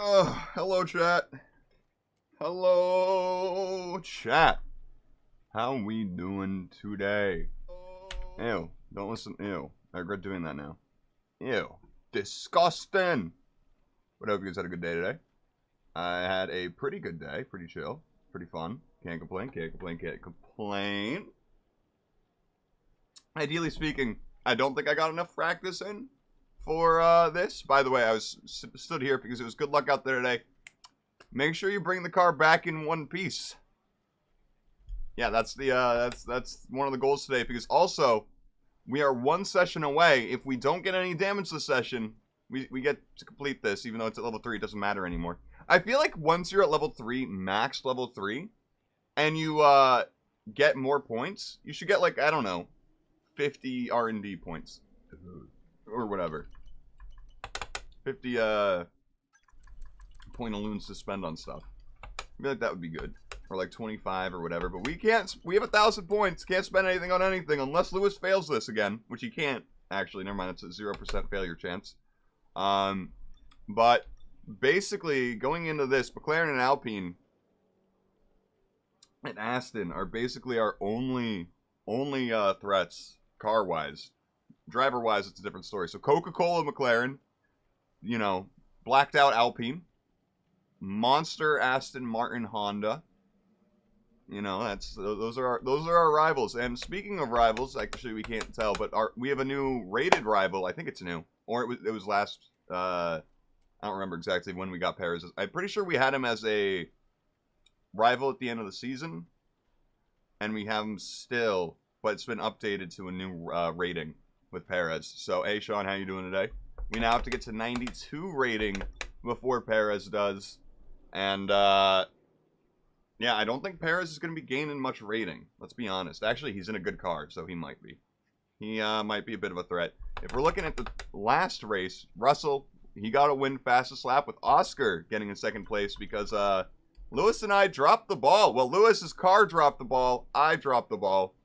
Oh, hello, chat. Hello, chat. How we doing today? Ew, don't listen. Ew, I regret doing that now. Ew, disgusting. But I hope you guys had a good day today. I had a pretty good day, pretty chill, pretty fun. Can't complain, can't complain, can't complain. Ideally speaking, I don't think I got enough practice in for this. By the way, I was stood here because it was good luck out there today. Make sure you bring the car back in one piece. Yeah, that's the that's one of the goals today, because also we are one session away. If we don't get any damage this session, we get to complete this, even though it's at level 3, it doesn't matter anymore. I feel like once you're at level 3, max level 3, and you get more points, you should get, like, I don't know, 50 R&D points. Or whatever. 50 point-a-loons to spend on stuff. I feel like that would be good. Or like 25 or whatever. But we can't, we have 1,000 points. Can't spend anything on anything unless Lewis fails this again. Which he can't. Actually, never mind. It's a 0% failure chance. But basically, going into this, McLaren and Alpine and Aston are basically our only threats, car-wise. Driver-wise, it's a different story. So Coca-Cola, McLaren, you know, blacked out Alpine, Monster, Aston Martin, Honda. You know, those are our rivals. And speaking of rivals, actually we can't tell, but we have a new rated rival. I think it's new, or it was last. I don't remember exactly when we got Perez. I'm pretty sure we had him as a rival at the end of the season, and we have him still, but it's been updated to a new rating with Perez. So, hey, Sean, how you doing today? We now have to get to 92 rating before Perez does. And, yeah, I don't think Perez is going to be gaining much rating. Let's be honest. Actually, he's in a good car, so he might be. He might be a bit of a threat. If we're looking at the last race, Russell, he got a win fastest lap with Oscar getting in second place because Lewis and I dropped the ball. Well, Lewis's car dropped the ball. I dropped the ball.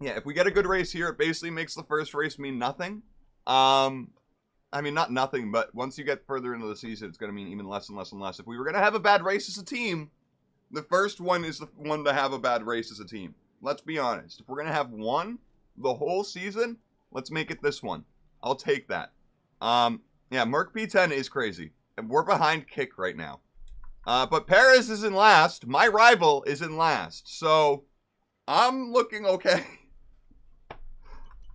Yeah, if we get a good race here, it basically makes the first race mean nothing. I mean, not nothing, but once you get further into the season, it's going to mean even less and less and less. If we were going to have a bad race as a team, the first one is the one to have a bad race as a team. Let's be honest. If we're going to have one the whole season, let's make it this one. I'll take that. Yeah, Merc P10 is crazy. And we're behind Kick right now. But Perez is in last. My rival is in last. So, I'm looking okay.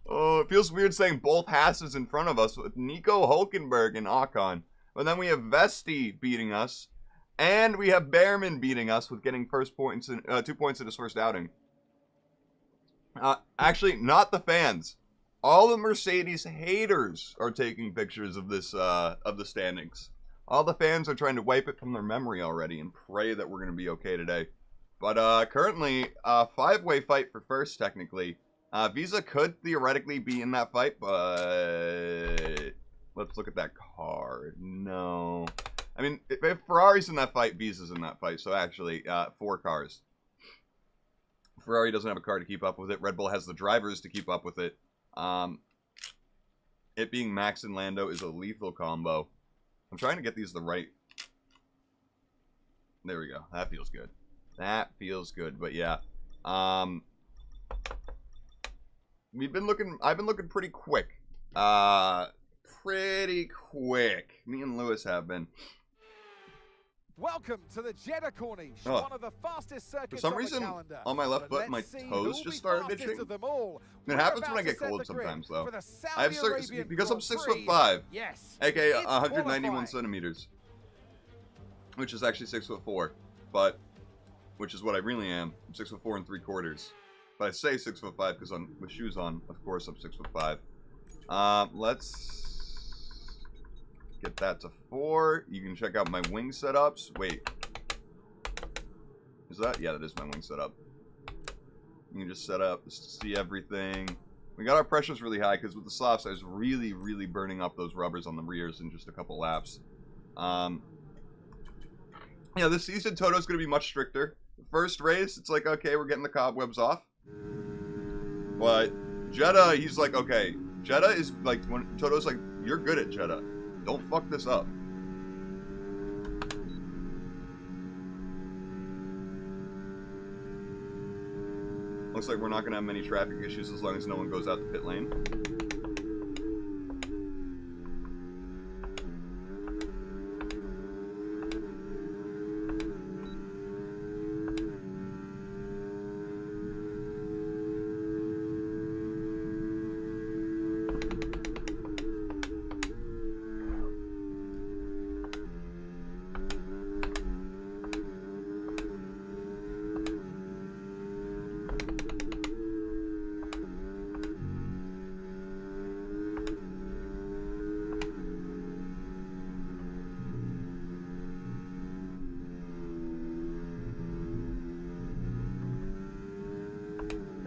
Oh, it feels weird saying both Hasses in front of us with Nico Hulkenberg and Ocon. But then we have Vesti beating us. And we have Behrman beating us with getting first points in, 2 points in his first outing. Actually, not the fans. All the Mercedes haters are taking pictures of this, of the standings. All the fans are trying to wipe it from their memory already and pray that we're going to be okay today. But currently, 5-way fight for first, technically. Visa could theoretically be in that fight, but let's look at that car. No. I mean, if Ferrari's in that fight, Visa's in that fight. So actually, 4 cars. Ferrari doesn't have a car to keep up with it. Red Bull has the drivers to keep up with it. It being Max and Lando is a lethal combo. I'm trying to get these the right. There we go. That feels good. That feels good. But yeah. I've been looking pretty quick. Pretty quick. Me and Lewis have been. Welcome to the Jeddah Corniche, one of the fastest circuits for some reason, on my left foot, my toes just started itching. It happens when I get cold sometimes, though. I have because I'm 6'5", aka 191 centimeters, which is actually 6'4", but which is what I really am. I'm 6'4 3/4. But I say 6'5" because I'm with shoes on. Of course, I'm 6'5". Let's get that to 4. You can check out my wing setups. Wait, is that? Yeah, that is my wing setup. You can just set up, see everything. We got our pressures really high because with the softs, I was really, really burning up those rubbers on the rears in just a couple laps. Yeah, this season Toto's going to be much stricter. The first race, it's like, okay, we're getting the cobwebs off. But Jeddah, he's like, okay. Jeddah is like, when Toto's like, you're good at Jeddah. Don't fuck this up. Looks like we're not going to have many traffic issues as long as no one goes out the pit lane.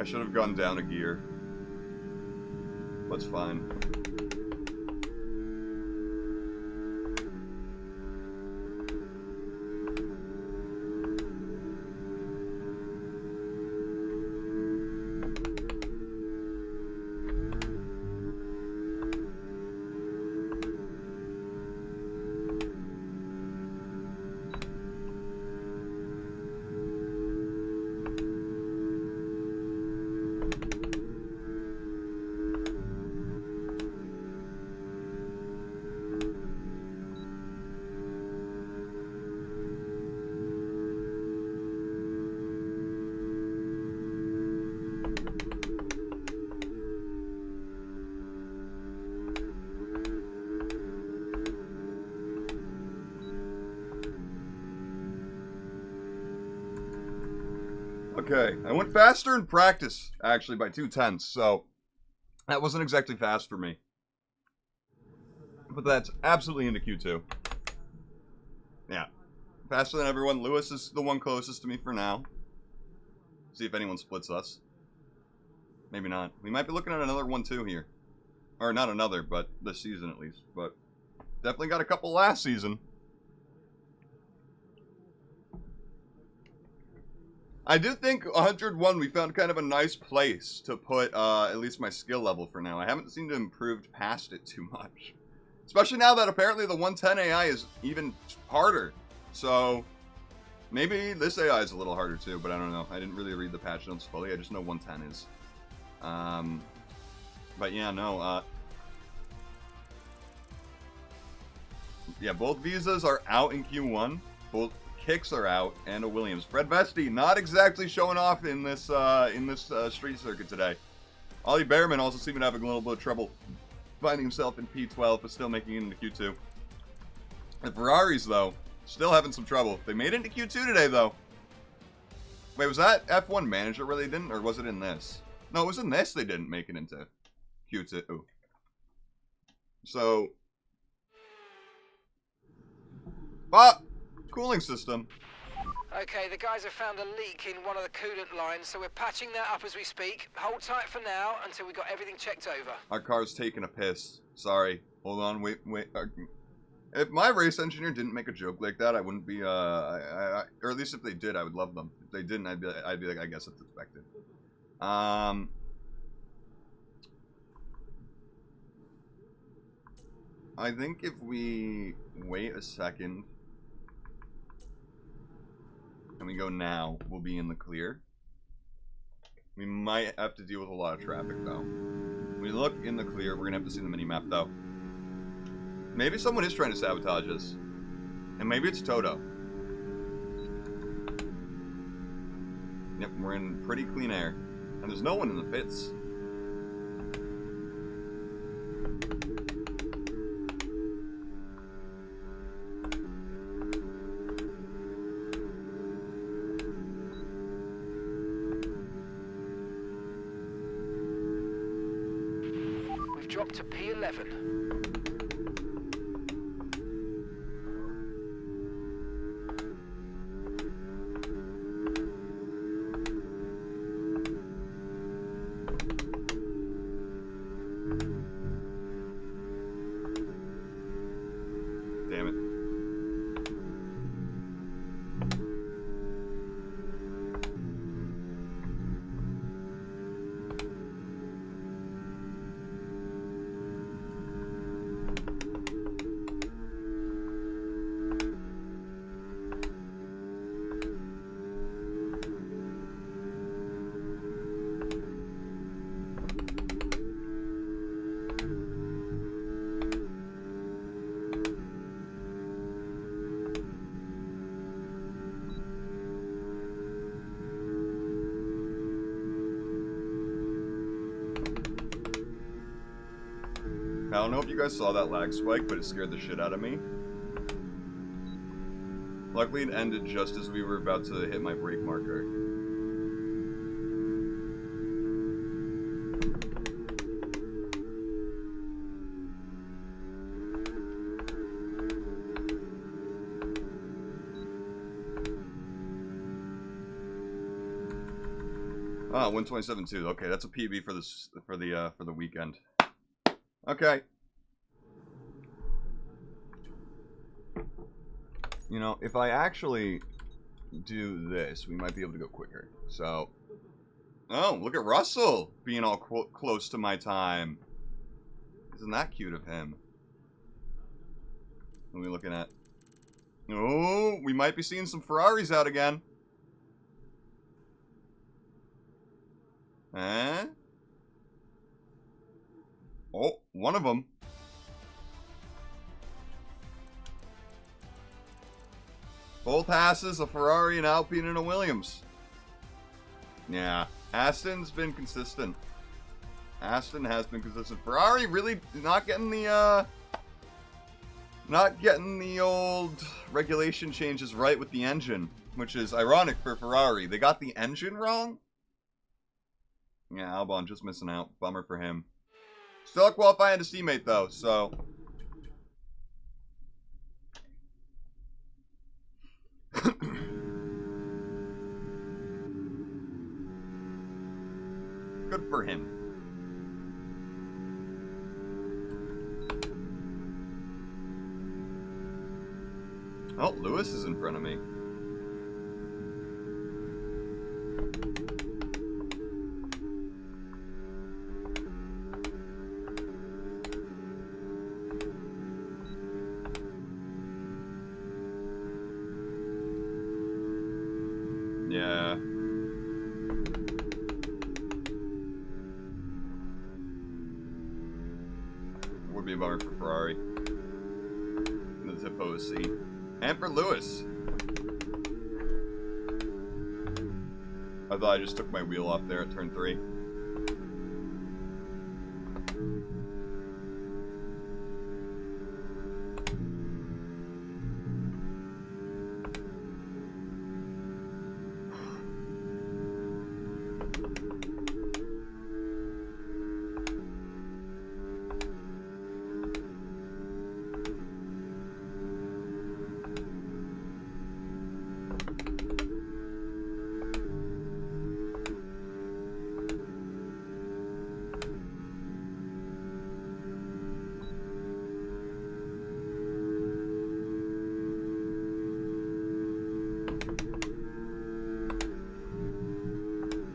I should have gone down a gear. That's fine. Okay, I went faster in practice, actually, by 2/10, so that wasn't exactly fast for me. But that's absolutely into Q2. Yeah, faster than everyone. Lewis is the one closest to me for now. See if anyone splits us. Maybe not. We might be looking at another 1-2 here. Or not another, but this season at least. But definitely got a couple last season. I do think 101 we found kind of a nice place to put at least my skill level for now. I haven't seemed to improve past it too much. Especially now that apparently the 110 AI is even harder. So maybe this AI is a little harder too, but I don't know. I didn't really read the patch notes fully. I just know 110 is. But yeah, no. Yeah, both visas are out in Q1. Both kicks are out, and a Williams. Fred Vesti not exactly showing off in this street circuit today. Ollie Behrman also seeming to have a little bit of trouble finding himself in P12, but still making it into Q2. The Ferraris, though, still having some trouble. They made it into Q2 today, though. Wait, was that F1 Manager where they didn't, or was it in this? No, it was in this they didn't make it into Q2. So, cooling system. Okay, the guys have found a leak in one of the coolant lines, so we're patching that up as we speak. Hold tight for now until we got everything checked over. Our car's taking a piss. Sorry. Hold on, wait. If my race engineer didn't make a joke like that, I wouldn't be, or at least if they did, I would love them. If they didn't, I'd be like, I guess it's expected. I think if we wait a second and we go now, we'll be in the clear. We might have to deal with a lot of traffic, though. When we look in the clear, we're going to have to see the mini-map, though. Maybe someone is trying to sabotage us. And maybe it's Toto. Yep, we're in pretty clean air. And there's no one in the pits. Drop to P11. Damn it. don't know if you guys saw that lag spike, but it scared the shit out of me. Luckily, it ended just as we were about to hit my brake marker. Ah, 127.2. Okay, that's a PB for this for the weekend. Okay. You know, if I actually do this, we might be able to go quicker. So, oh, look at Russell being all close to my time. Isn't that cute of him? What are we looking at? Oh, we might be seeing some Ferraris out again. Eh? Oh, one of them. Both passes, a Ferrari, an Alpine, and a Williams. Yeah, Aston's been consistent. Aston has been consistent. Ferrari really not getting the old regulation changes right with the engine, which is ironic for Ferrari. They got the engine wrong. Yeah, Albon just missing out. Bummer for him. Still qualifying his teammate though, so. Good for him. Oh, Lewis is in front of me. Yeah. Would be a bummer for Ferrari. The Zippo C. And for Lewis. I thought I just took my wheel off there at turn 3.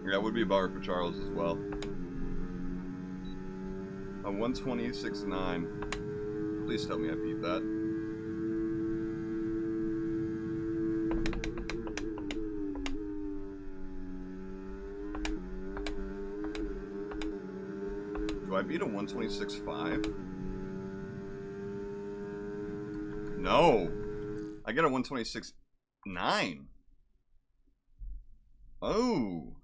That would be a bar for Charles as well. A 126.9. Please tell me I beat that. Do I beat a 126.5? No. I get a 126.9. Oh.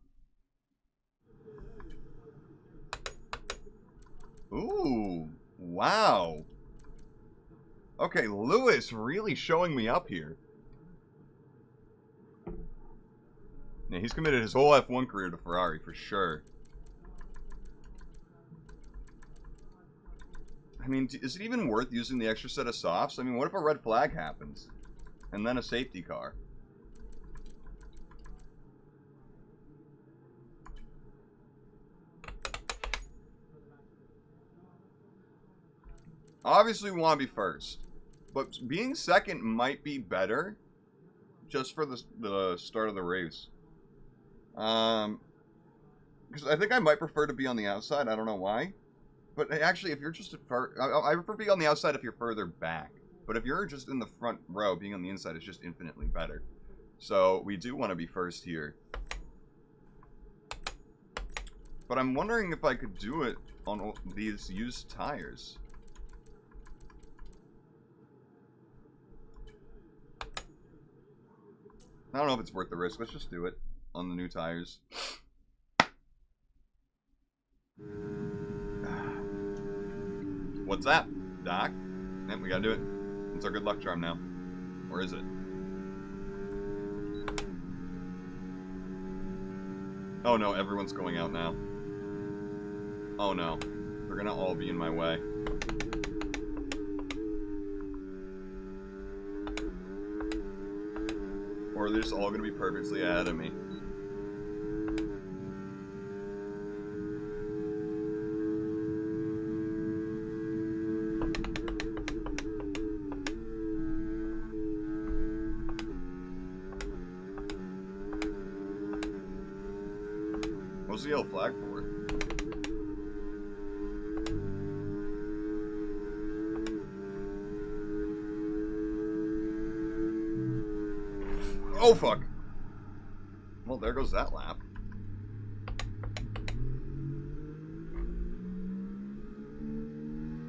Ooh, wow. Okay, Lewis really showing me up here. Yeah, he's committed his whole F1 career to Ferrari for sure. I mean, is it even worth using the extra set of softs? I mean, what if a red flag happens? And then a safety car? Obviously, we want to be first, but being second might be better, just for the start of the race. Because I think I might prefer to be on the outside. I don't know why, but actually, if you're just I prefer being on the outside if you're further back. But if you're just in the front row, being on the inside is just infinitely better. So we do want to be first here. But I'm wondering if I could do it on these used tires. I don't know if it's worth the risk. Let's just do it on the new tires. What's that, Doc? Yep, we gotta do it. It's our good luck charm now. Or is it? Oh no, everyone's going out now. Oh no. They're gonna all be in my way. Or they're just all gonna be perfectly ahead of me. What's the yellow flag for? Oh fuck! Well, there goes that lap.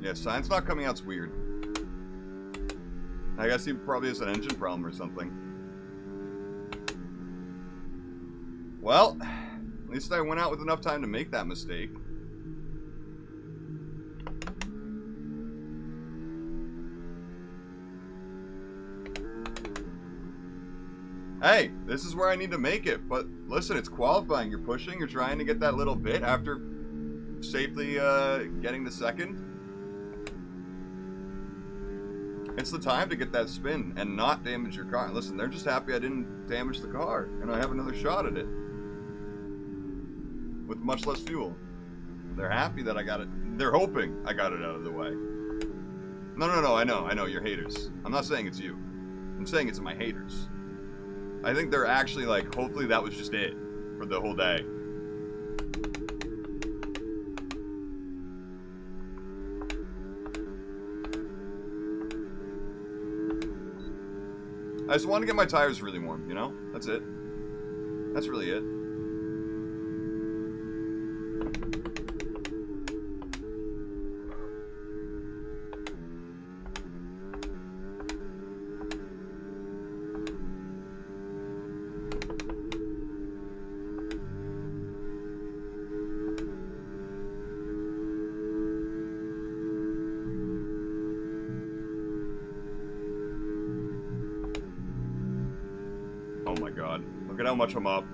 Yeah, sign's not coming out's weird. I guess he probably has an engine problem or something. Well, at least I went out with enough time to make that mistake. Hey, this is where I need to make it, but listen, it's qualifying. You're pushing, you're trying to get that little bit after safely getting the second. It's the time to get that spin and not damage your car. Listen, they're just happy I didn't damage the car, and I have another shot at it. With much less fuel. They're happy that I got it. They're hoping I got it out of the way. No, I know, you're haters. I'm not saying it's you. I'm saying it's my haters. I think they're actually like, hopefully that was just it for the whole day. I just want to get my tires really warm, you know? That's it. That's really it. Oh my god. Look at how much I'm up.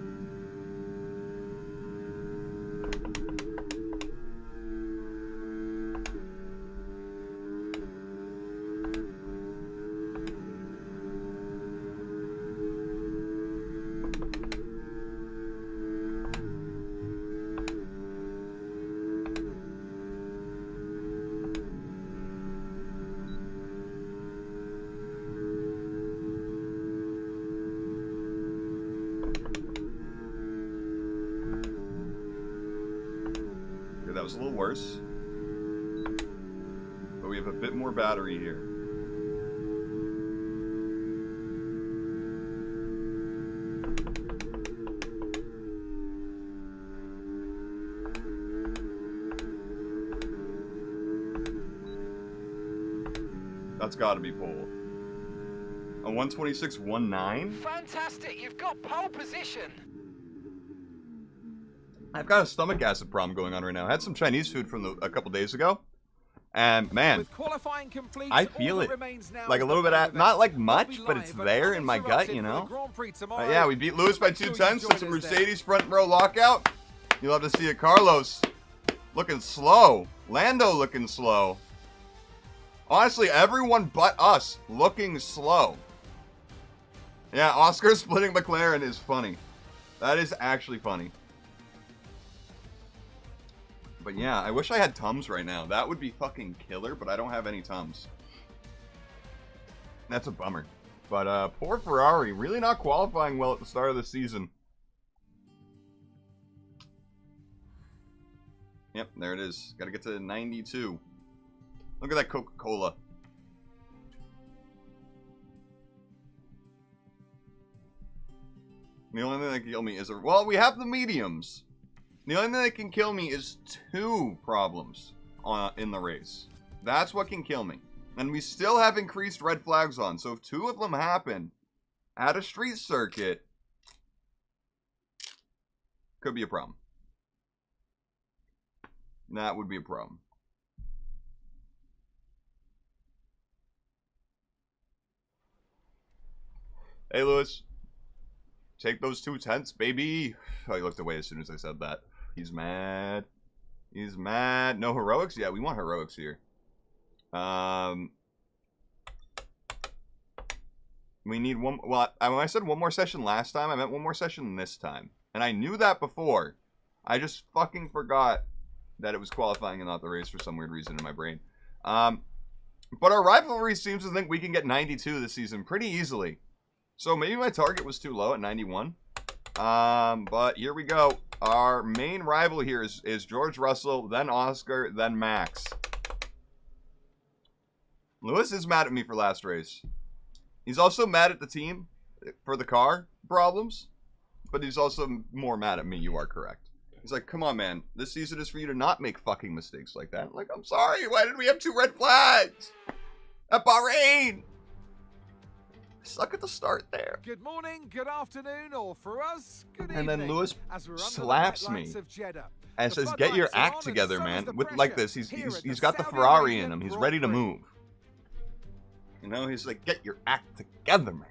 That was a little worse. But we have a bit more battery here. That's got to be pole. A 126.19? Fantastic, you've got pole position. I've got a stomach acid problem going on right now. I had some Chinese food from a couple days ago, and man, With qualifying complete, I feel it like a little bit at, not like much, but it's there in my gut, you know. Yeah, we beat Lewis by 2/10. It's a Mercedes front row lockout. You'll have to see it. Carlos looking slow. Lando looking slow. Honestly, everyone but us looking slow. Yeah, Oscar splitting McLaren is funny. That is actually funny. But yeah, I wish I had Tums right now. That would be fucking killer, but I don't have any Tums. That's a bummer. But poor Ferrari, really not qualifying well at the start of the season. Yep, there it is. Gotta get to 92. Look at that Coca-Cola. The only thing that can kill me is... Well, we have the mediums. The only thing that can kill me is 2 problems in the race. That's what can kill me. And we still have increased red flags on. So if 2 of them happen at a street circuit, could be a problem. That would be a problem. Hey, Lewis. Take those 2/10, baby. Oh, he looked away as soon as I said that. He's mad. He's mad. No heroics? Yeah, we want heroics here. We need one. Well, when I said one more session last time, I meant one more session this time. And I knew that before. I just fucking forgot that it was qualifying and not the race for some weird reason in my brain. But our rivalry seems to think we can get 92 this season pretty easily. So maybe my target was too low at 91. But here we go. Our main rival here is George Russell, then Oscar, then Max. Lewis is mad at me for last race. He's also mad at the team for the car problems. But he's also more mad at me. You are correct. He's like, come on, man. This season is for you to not make fucking mistakes like that. I'm like, I'm sorry. Why did we have 2 red flags? At Bahrain. Suck at the start there. Good morning, good afternoon, or for us, good evening. And then Lewis As we're under the slaps red me lights of Jeddah. and The says, get your floodlights are on act and together, so is man. the With pressure like this, here at he's got the Saudi Ferrari in Arabian him. He's Grand ready to Prix. move. You know, he's like, get your act together, man.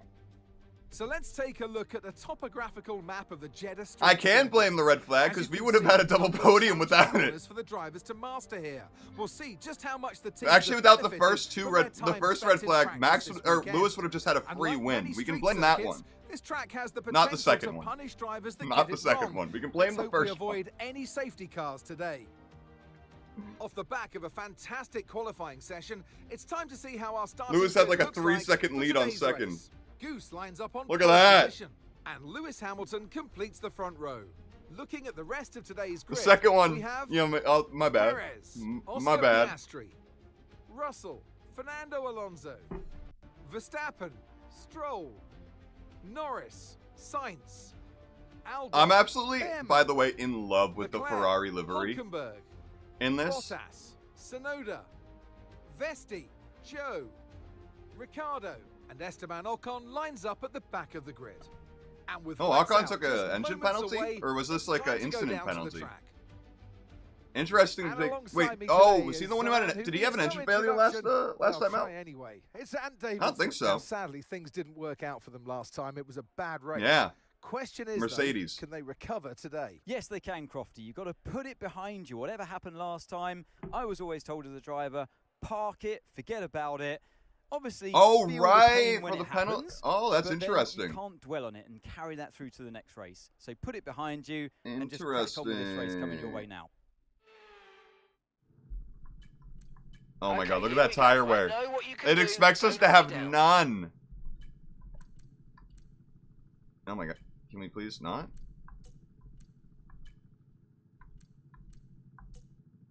So let's take a look at the topographical map of the Jeddah Street. I can blame the red flag because we would have had a double podium without it. For the drivers to master here. We'll see just how much the team Actually, without the first red flag, Max or Lewis would have just had a free win. We can blame that one. This track has the Not the second to one. punish drivers that Not get the it second wrong. one. We can blame Let's the hope first we one. avoid any safety cars today. Off the back of a fantastic qualifying session, it's time to see how our starting Lewis had grid like a looks 3-second for lead on today's second. race. Goose lines up on Look at pole that. position, and Lewis Hamilton completes the front row. Looking at the rest of today's The grid, second one, we have you know, my bad. Perez, My Oscar bad. Piastri, Russell, Fernando Alonso, Verstappen, Stroll, Norris, Sainz, Albon, I'm absolutely, Behrman, by the way, in love with the Leclerc, Ferrari livery Hulkenberg, in this. Bottas, Sonoda, Vesti, Joe, Ricardo, and Esteban Ocon lines up at the back of the grid. And with Oh, lights Ocon out, took just an engine moments penalty? away, Or was this it's like time an to go incident down to the penalty? track. Interesting And thing. alongside Wait, me oh, today was he is the one who had someone an? who Did he have an needs engine no failure last introduction. time Well, out? try anyway. It's Ant Davidson. I don't think so. Now, sadly, things didn't work out for them last time. It was a bad race. Yeah. Question is, Mercedes. though, can they recover today? Yes, they can, Crofty. You've got to put it behind you. Whatever happened last time, I was always told as a driver, park it, forget about it. Obviously, Oh, feel right, the pain when for the it penalty. happens, Oh, that's but then interesting. You can't dwell on it and carry that through to the next race. So put it behind you and just crack on with this race coming your way now. Oh my Okay, god, look at here that we go. tire I wear. know what you can It do. expects us Take to it have down. none. Oh my god. Can we please not?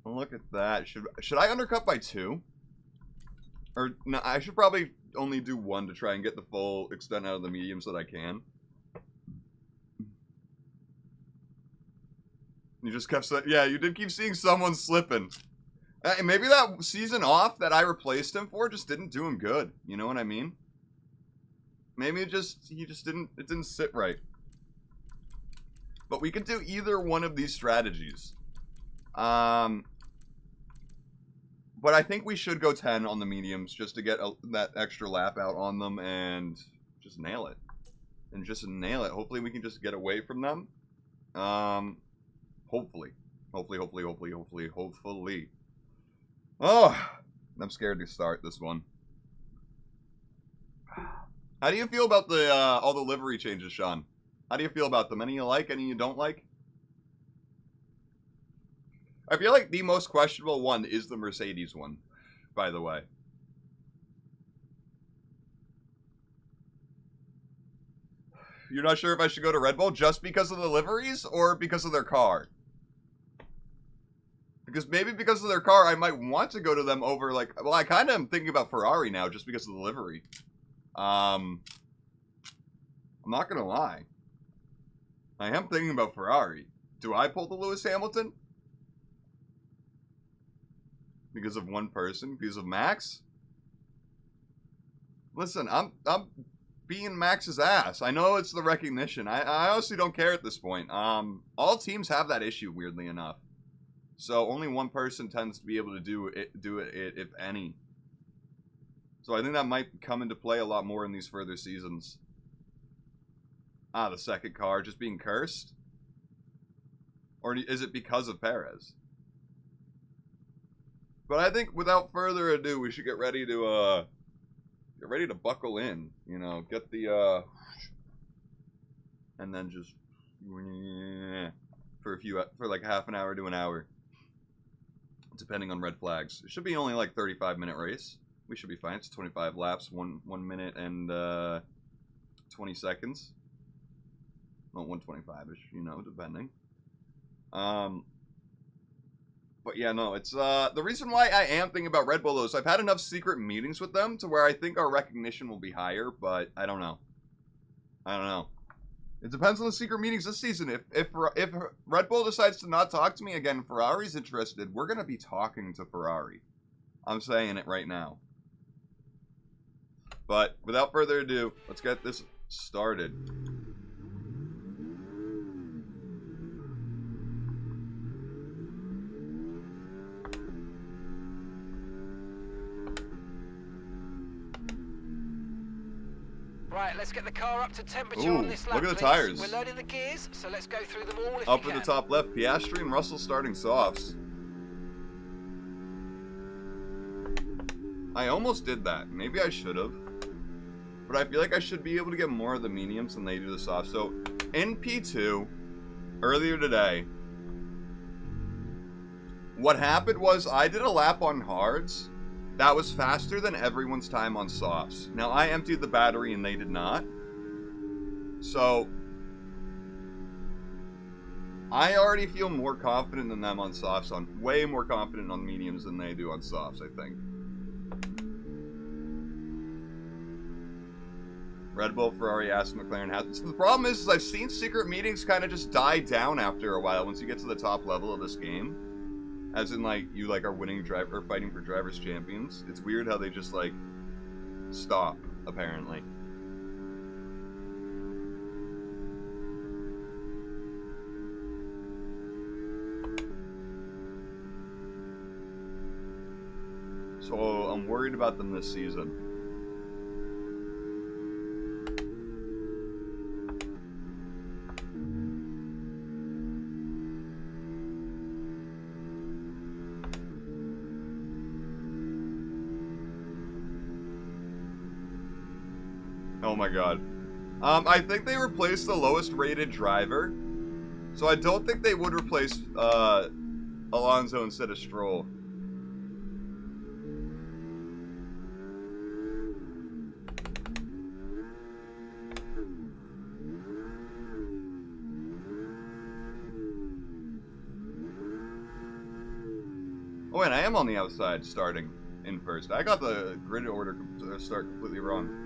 Look at that. Should I undercut by 2? Or no, I should probably only do 1 to try and get the full extent out of the mediums that I can. You just kept saying, yeah, you did keep seeing someone slipping. Maybe that season off that I replaced him for just didn't do him good. You know what I mean? Maybe it didn't sit right. But we could do either one of these strategies. But I think we should go 10 on the mediums just to get that extra lap out on them and just nail it. And just nail it. Hopefully we can just get away from them. Hopefully. Hopefully. Oh, I'm scared to start this one. How do you feel about the all the livery changes, Sean? How do you feel about them? Any you like, any you don't like? I feel like the most questionable one is the Mercedes one, by the way. You're not sure if I should go to Red Bull just because of the liveries or because of their car? Because maybe because of their car, I might want to go to them over, like... Well, I kind of am thinking about Ferrari now just because of the livery. I'm not going to lie. I am thinking about Ferrari. Do I pull the Lewis Hamilton? Because of one person? Because of Max? Listen, I'm being Max's ass. I know it's the recognition. I honestly don't care at this point. All teams have that issue, weirdly enough. So only one person tends to be able to do it, if any. So I think that might come into play a lot more in these further seasons. The second car just being cursed? Or is it because of Perez? But I think without further ado, we should get ready to buckle in, you know, get the and then just for like half an hour to an hour, depending on red flags. It should be only like 35-minute race. We should be fine. It's 25 laps, 1 minute and 20 seconds. Well, 125ish, you know, depending. But yeah, no, it's the reason why I am thinking about Red Bull though is I've had enough secret meetings with them to where I think our recognition will be higher, but I don't know. It depends on the secret meetings this season. If Red Bull decides to not talk to me again, Ferrari's interested, we're gonna be talking to Ferrari. I'm saying it right now. But without further ado, let's get this started. Right, let's get the car up to temperature on this lap, look at the please. tires. We're loading the gears, so let's go through them all if Up we at can. the top left, Piastri and Russell starting softs. I almost did that. Maybe I should have. But I feel like I should be able to get more of the mediums than they do the softs. So, in P2, earlier today, what happened was I did a lap on hards that was faster than everyone's time on softs. Now, I emptied the battery and they did not. So, I already feel more confident than them on softs, way more confident on mediums than they do on softs, I think. Red Bull, Ferrari, Aston, McLaren has. So the problem is I've seen secret meetings kind of just die down after a while once you get to the top level of this game. As in, like, you, like, are winning or fighting for drivers' champions. It's weird how they just, like, stop, apparently. So, I'm worried about them this season. Oh my god. I think they replaced the lowest rated driver. So I don't think they would replace Alonso instead of Stroll. Oh wait, I am on the outside starting in first. I got the grid order start completely wrong.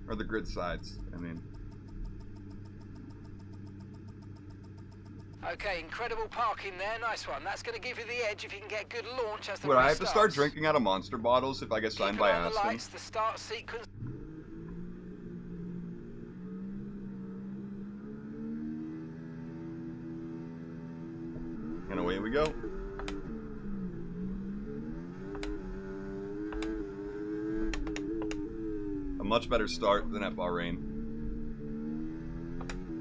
Or the grid sides, I mean. Okay, incredible parking there. Nice one. That's going to give you the edge if you can get good launch as the Would race I have to start starts. drinking out of monster bottles if I get signed Keep by an eye on the Aston? lights, the start sequence. And away we go. A much better start than at Bahrain.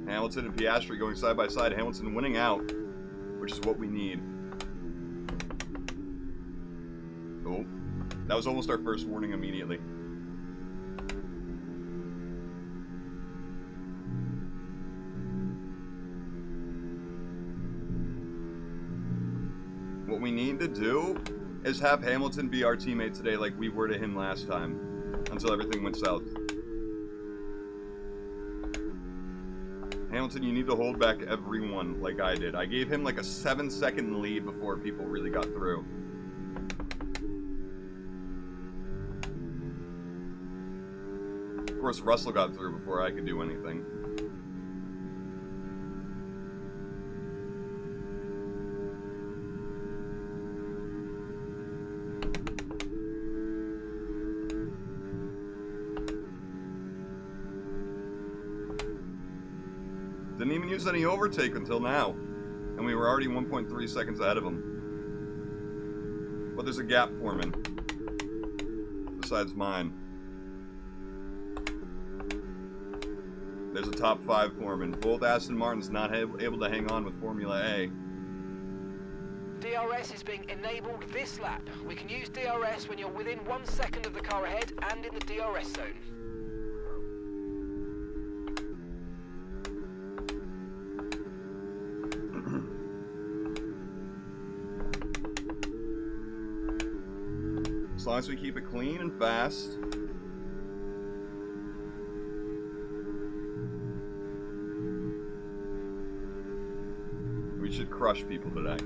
Hamilton and Piastri going side by side. Hamilton winning out, which is what we need. Oh, that was almost our first warning immediately. What we need to do is have Hamilton be our teammate today like we were to him last time, until everything went south. Hamilton, you need to hold back everyone like I did. I gave him like a 7-second lead before people really got through. Of course, Russell got through before I could do anything. Didn't even use any overtake until now. And we were already 1.3 seconds ahead of him. But there's a gap forming. besides mine. There's a top 5 foreman. Both Aston Martin's not able to hang on with Formula A. DRS is being enabled this lap. We can use DRS when you're within 1 second of the car ahead and in the DRS zone. As long as we keep it clean and fast. We should crush people today.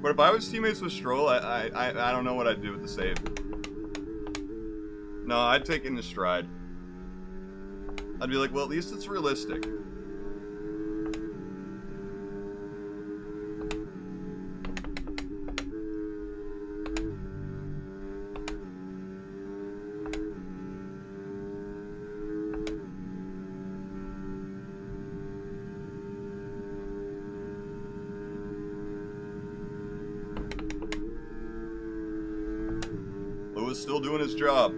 But if I was teammates with Stroll, I don't know what I'd do with the save. No, I'd take it in stride. I'd be like, well, at least it's realistic. Lewis still doing his job.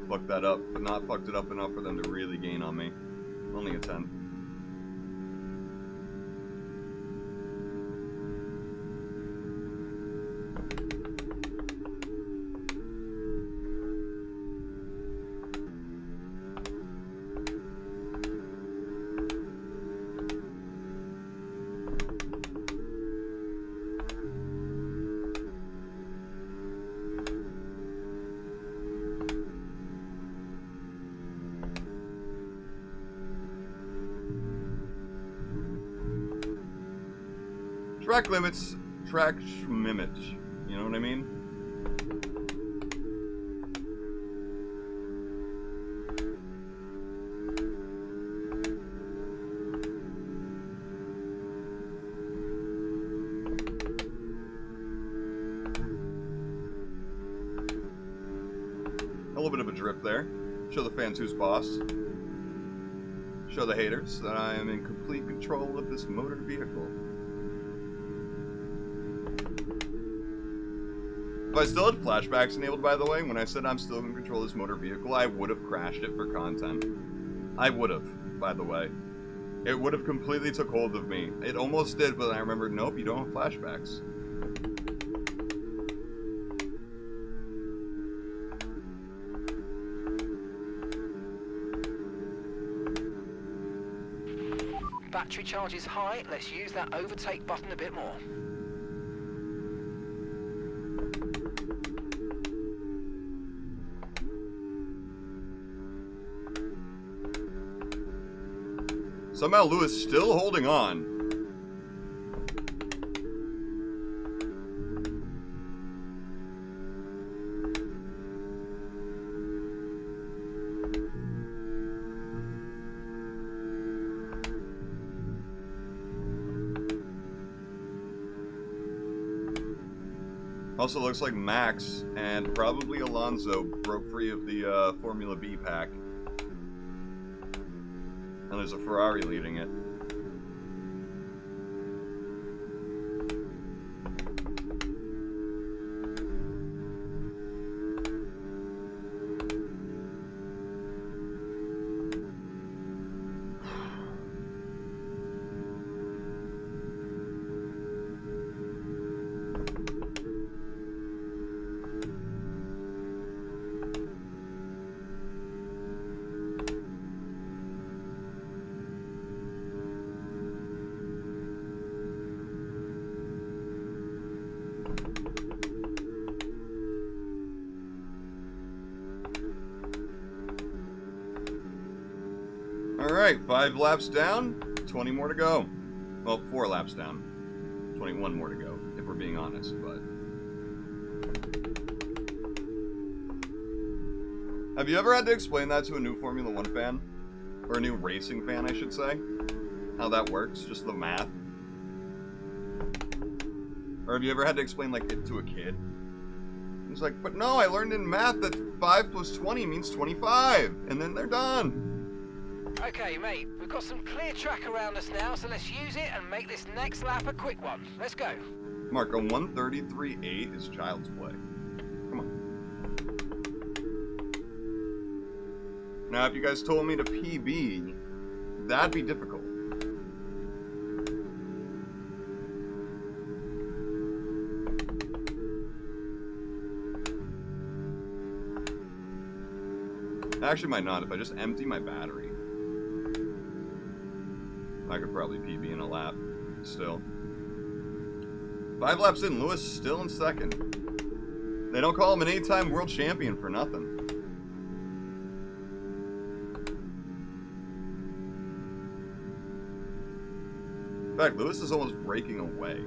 Fucked that up, but not fucked it up enough for them to really gain on me. Only a 10. Track limits, track schmimmage. You know what I mean? A little bit of a drip there. Show the fans who's boss. Show the haters that I am in complete control of this motor vehicle. If I still had flashbacks enabled, by the way, when I said I'm still in control of this motor vehicle, I would have crashed it for content. I would have, by the way. It would have completely took hold of me. It almost did, but I remembered, nope, you don't have flashbacks. Battery charge is high. Let's use that overtake button a bit more. Somehow Lewis still holding on. Also looks like Max and probably Alonso broke free of the Formula B pack. And there's a Ferrari leading it. Alright, 5 laps down, 20 more to go. Well, 4 laps down. 21 more to go, if we're being honest, but... Have you ever had to explain that to a new Formula 1 fan? Or a new racing fan, I should say? How that works, just the math? Or have you ever had to explain, like, it to a kid? He's like, but no, I learned in math that 5 plus 20 means 25, and then they're done. Okay, mate, we've got some clear track around us now, so let's use it and make this next lap a quick one. Let's go. Marco, 133.8 is child's play. Come on. Now, if you guys told me to PB, that'd be difficult. Actually, might not. If I just empty my battery, I could probably PB in a lap still. 5 laps in, Lewis still in second. They don't call him an 8-time world champion for nothing. In fact, Lewis is almost breaking away.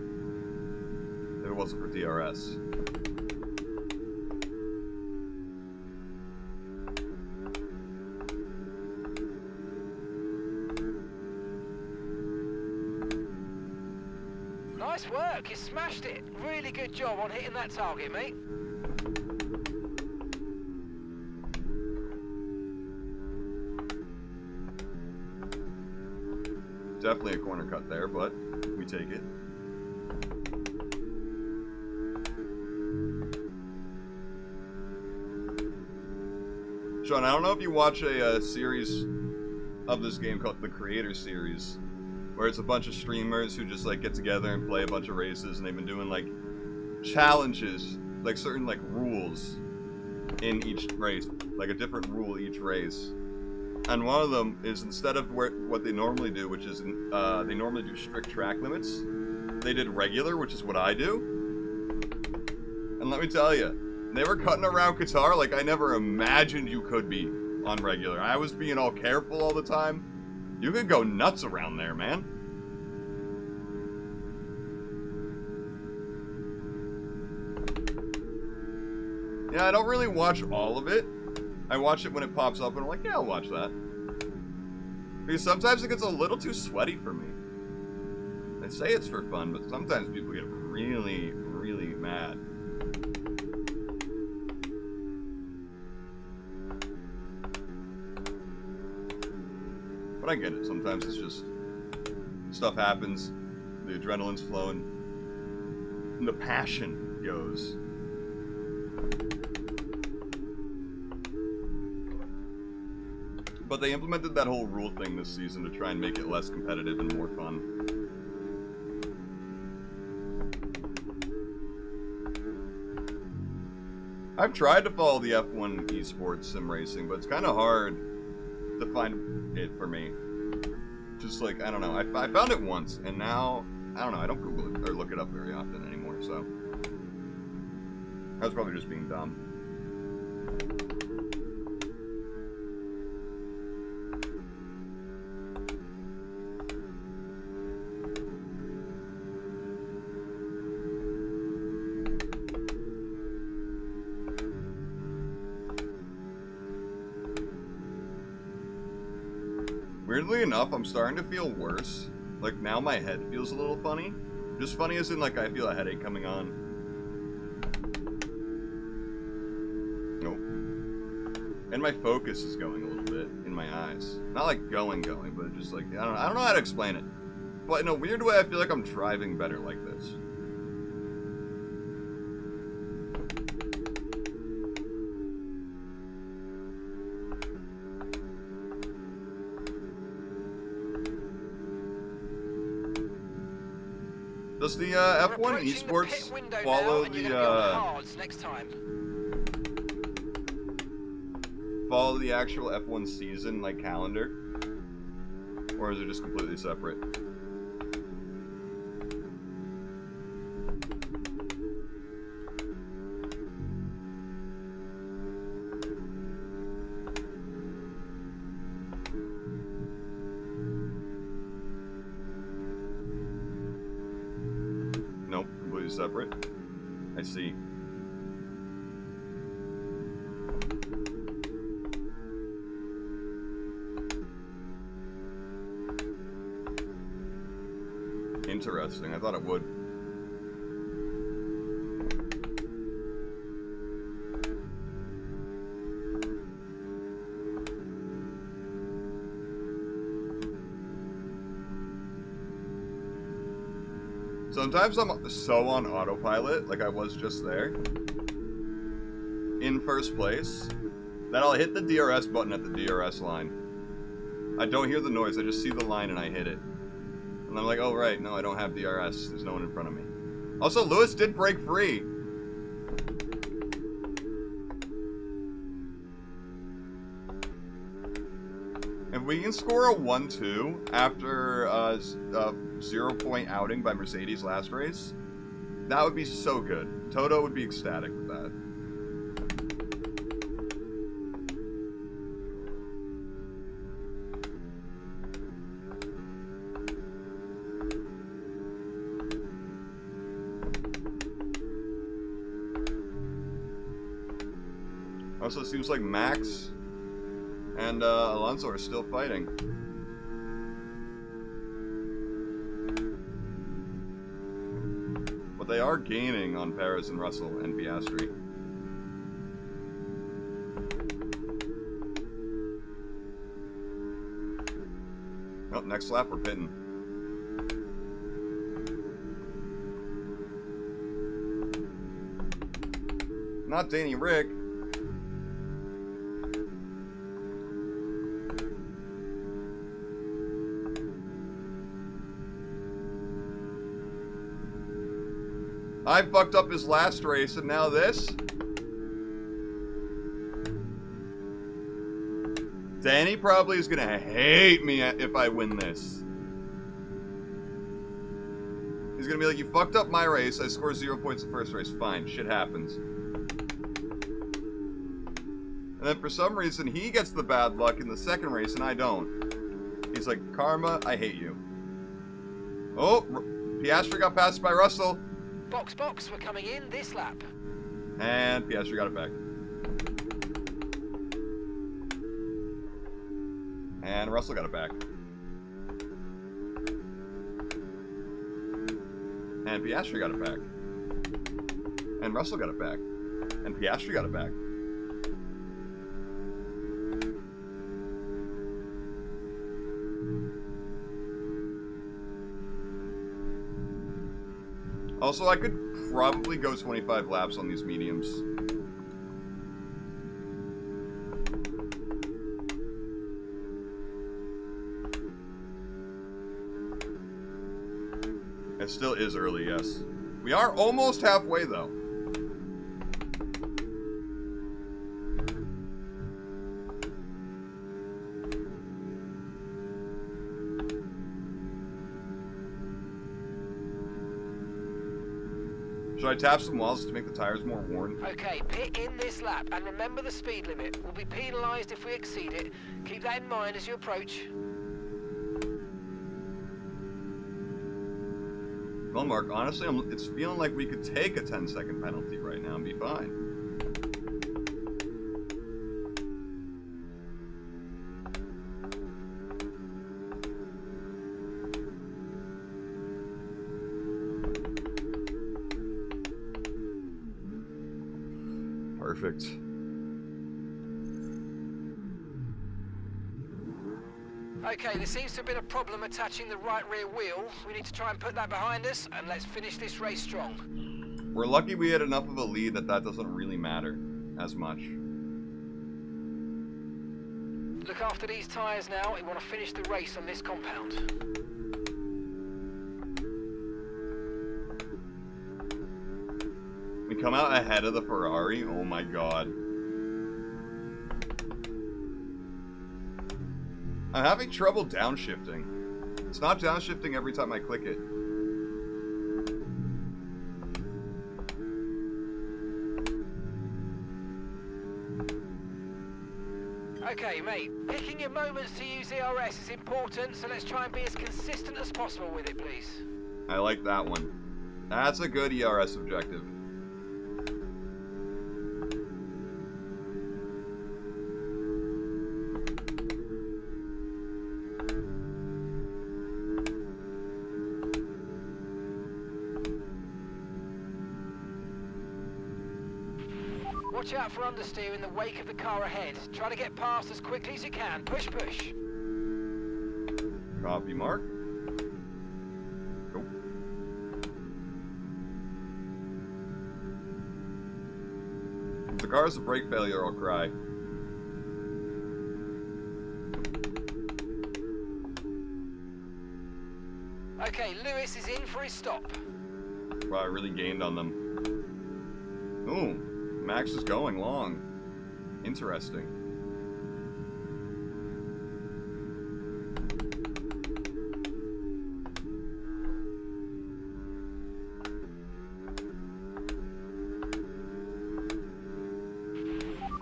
If it wasn't for DRS. Nice work, you smashed it. Really good job on hitting that target, mate. Definitely a corner cut there, but we take it. Sean, I don't know if you watch a series of this game called the Creator Series, where it's a bunch of streamers who just like get together and play a bunch of races, and they've been doing like challenges, like certain like rules in each race, like a different rule each race. And one of them is, instead of what they normally do, which is they normally do strict track limits, they did regular, which is what I do. And let me tell you, they were cutting around Qatar like I never imagined you could be on regular. I was being all careful all the time. You could go nuts around there, man. Yeah, I don't really watch all of it. I watch it when it pops up and I'm like, yeah, I'll watch that. Because sometimes it gets a little too sweaty for me. They say it's for fun, but sometimes people get really, really mad. But I get it. Sometimes it's just stuff happens, the adrenaline's flowing, and the passion goes. But they implemented that whole rule thing this season to try and make it less competitive and more fun. I've tried to follow the F1 esports sim racing, but it's kind of hard to find it for me. Just like, I don't know, I found it once, and now, I don't know, I don't Google it or look it up very often anymore, so. I was probably just being dumb. Weirdly enough, I'm starting to feel worse. Like, now my head feels a little funny. Just funny as in, like, I feel a headache coming on. Nope. And my focus is going a little bit in my eyes. Not like going, but just like, I don't know how to explain it. But in a weird way, I feel like I'm driving better like this. Does the F1 esports follow follow the actual F1 season like calendar, or is it just completely separate? Separate. I see. Interesting. I thought it would. Sometimes I'm so on autopilot, like I was just there, in first place, that I'll hit the DRS button at the DRS line. I don't hear the noise, I just see the line and I hit it. And I'm like, oh right, no, I don't have DRS, there's no one in front of me. Also, Lewis did break free. If we can score a 1-2 after a 0-point outing by Mercedes last race, that would be so good. Toto would be ecstatic with that. Also, it seems like Max and Alonso are still fighting. But they are gaining on Perez and Russell and Piastri. Oh, next lap we're pitting. Not Danny Rick. I fucked up his last race, and now this? Danny probably is gonna hate me if I win this. He's gonna be like, you fucked up my race, I scored 0 points the first race. Fine, shit happens. And then for some reason, he gets the bad luck in the second race, and I don't. He's like, karma, I hate you. Oh, Piastri got passed by Russell. Box, box, we're coming in this lap. And Piastri got it back. And Russell got it back. And Piastri got it back. And Russell got it back. And Piastri got it back. Also, I could probably go 25 laps on these mediums. It still is early, yes. We are almost halfway, though. Should I tap some walls to make the tires more worn? Okay, pit in this lap, and remember the speed limit. We'll be penalised if we exceed it. Keep that in mind as you approach. Well, Mark, honestly, it's feeling like we could take a 10-second penalty right now and be fine. Perfect. Okay, there seems to have been a problem attaching the right rear wheel. We need to try and put that behind us, and let's finish this race strong. We're lucky we had enough of a lead that doesn't really matter as much. Look after these tyres now. We want to finish the race on this compound. We come out ahead of the Ferrari? Oh my god. I'm having trouble downshifting. It's not downshifting every time I click it. Okay, mate. Picking your moments to use ERS is important, so let's try and be as consistent as possible with it, please. I like that one. That's a good ERS objective. Watch out for understeer in the wake of the car ahead. Try to get past as quickly as you can. Push, push. Copy, Mark. Go. car has a brake failure, I'll cry. Okay, Lewis is in for his stop. Wow, I really gained on them. Ooh, Max is going long. Interesting.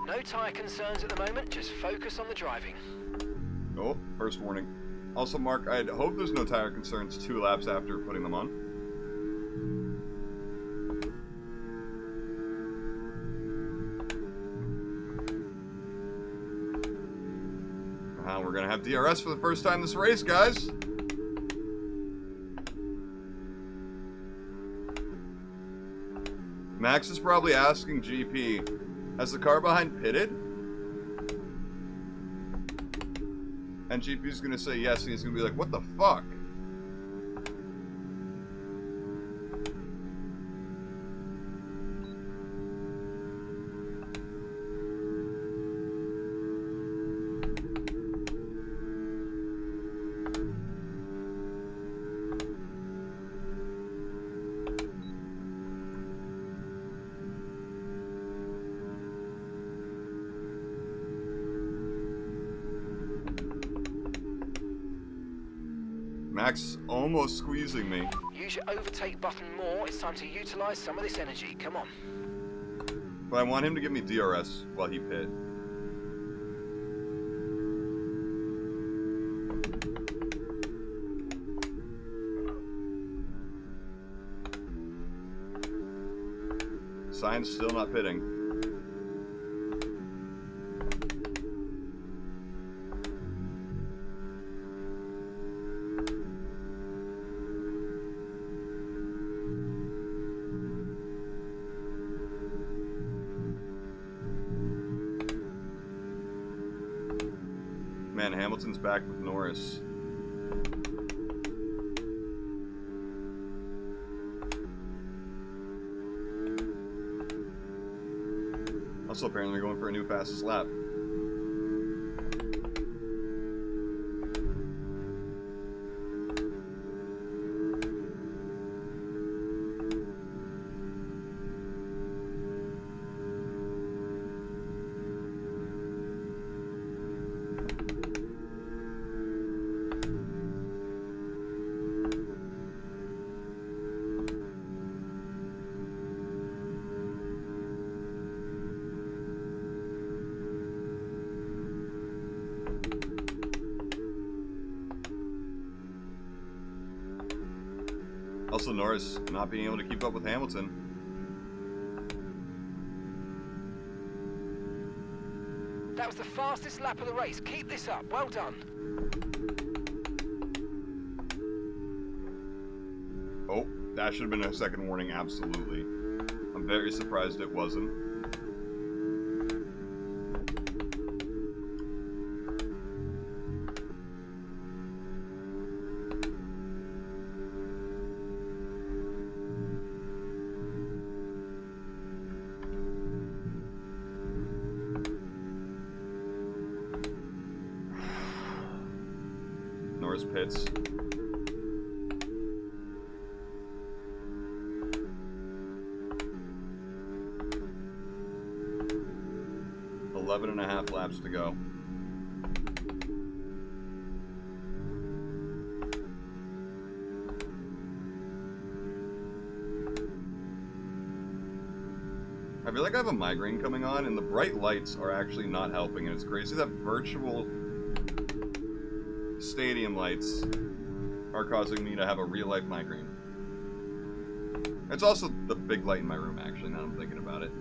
No tyre concerns at the moment, just focus on the driving. Oh, first warning. Also, Mark, I'd hope there's no tire concerns 2 laps after putting them on. Wow, we're gonna have DRS for the first time this race, guys. Max is probably asking GP, has the car behind pitted? And GP's gonna say yes, and he's gonna be like, what the fuck? Max almost squeezing me. Use your overtake button more. It's time to utilize some of this energy. Come on. But I want him to give me DRS while he pit. Sign's still not pitting. Man, Hamilton's back with Norris. Also, apparently going for a new fastest lap. Also, Norris not being able to keep up with Hamilton. That was the fastest lap of the race. Keep this up. Well done. Oh, that should have been a second warning, absolutely. I'm very surprised it wasn't. Norris pits. Eleven and a half laps to go. I feel like I have a migraine coming on, and the bright lights are actually not helping, and it's crazy that virtual stadium lights are causing me to have a real-life migraine. It's also the big light in my room, actually, now I'm thinking about it.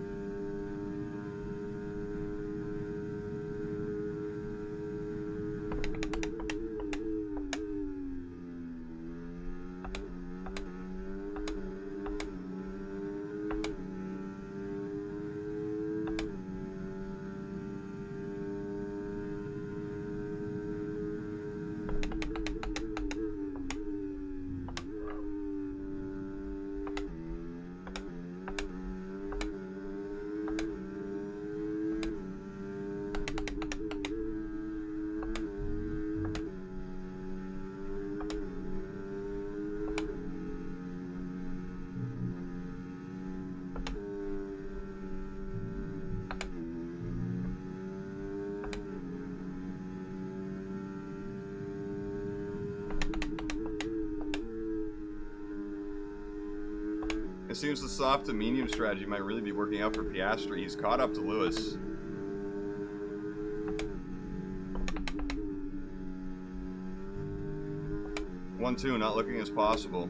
It seems the soft to medium strategy might really be working out for Piastri. He's caught up to Lewis. One, two, not looking as possible.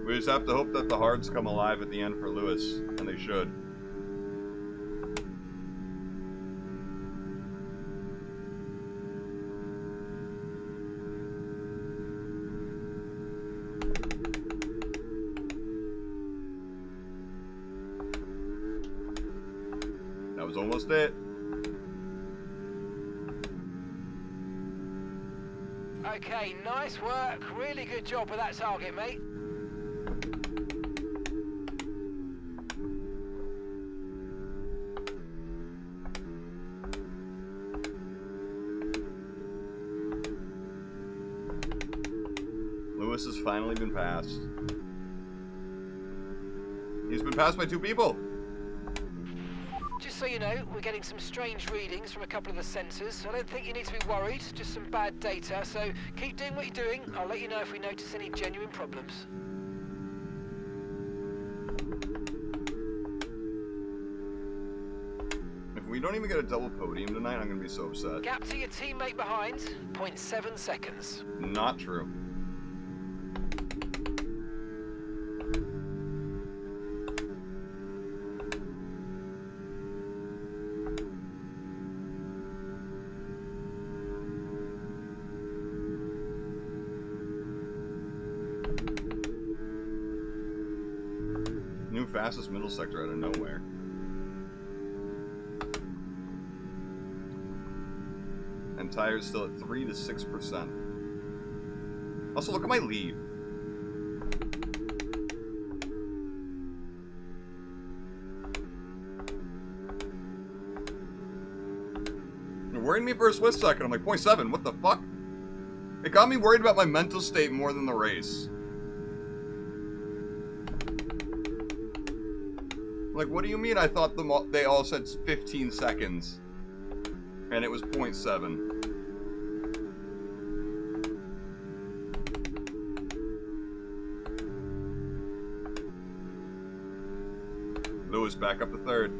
We just have to hope that the hards come alive at the end for Lewis, and they should. That was almost it. Okay, nice work. Really good job with that target, mate. Lewis has finally been passed. He's been passed by 2 people. Just so you know, we're getting some strange readings from a couple of the sensors. I don't think you need to be worried, just some bad data. So keep doing what you're doing. I'll let you know if we notice any genuine problems. If we don't even get a double podium tonight, I'm going to be so upset. Gap to your teammate behind, 0.7 seconds. Not true. New fastest middle sector out of nowhere. And tires still at 3 to 6%. Also, look at my lead. It worried me for a split second. I'm like, 0.7, what the fuck? It got me worried about my mental state more than the race. Like, what do you mean I thought they all said 15 seconds? And it was 0.7. Lewis back up to 3rd.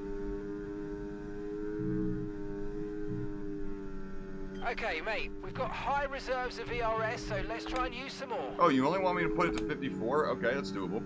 Okay, mate, we've got high reserves of ERS, so let's try and use some more. Oh, you only want me to put it to 54? Okay, that's doable.